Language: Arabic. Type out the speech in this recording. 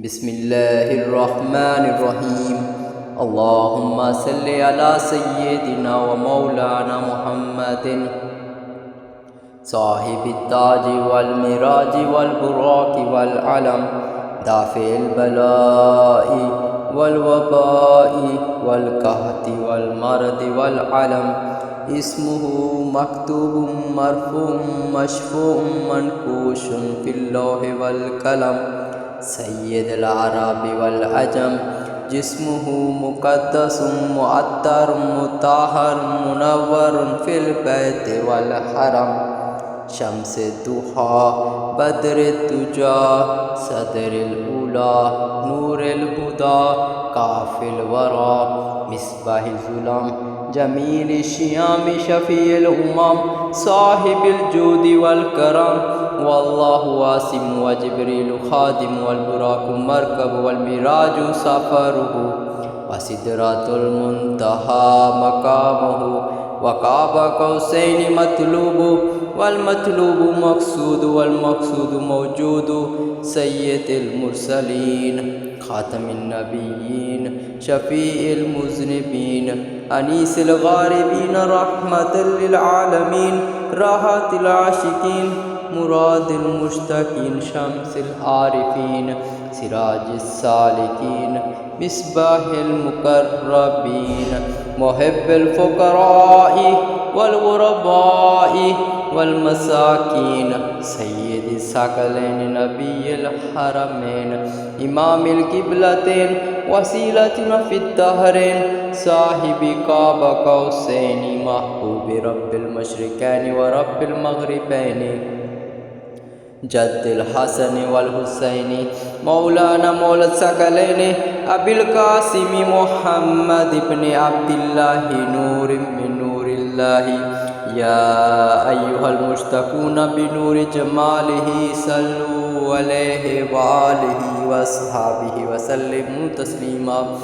بسم الله الرحمن الرحيم اللهم صل على سيدنا ومولانا محمد صاحب التاج والمراج والبراق والعلم دافع البلاء والوباء والقحط والمرض والعلم اسمه مكتوب مرفوع مشفوع منقوش في اللوح والقلم سيد العرب والعجم جسمه مقدس مؤطر مطهر منور في البيت والحرم شمس الضحى بدر الدجى صدر الأولى نور الهدى كاف الورى مصباح الظلام جميل الشيام شفيع الأمم صاحب الجود والكرم والله واسم وجبريل خادم والبراق مركب والمراج سفره وسدرة المنتهى مقامه وقاب قوسين مطلوب والمطلوب مقصود والمقصود موجود سيد المرسلين خاتم النبيين شفيع المذنبين أنيس الغاربين رحمة للعالمين راحة العاشقين مراد المشتاقين شمس العارفين سراج السالكين مصباح المقربين محب الفقراء والغرباء والمساكين سيد الثقلين نبي الحرمين إمام القبلتين وسيلتنا في الدهرين صاحب قاب قوسين محبوب رب المشرقين ورب المغربين جد الحسن والحسين مولانا مولى الثقلين أبي القاسم محمد بن عبد الله نور من نور الله يا أيها المشتاقون بنور جماله صلوا عليه وآله وأصحابه وسلموا تسليما.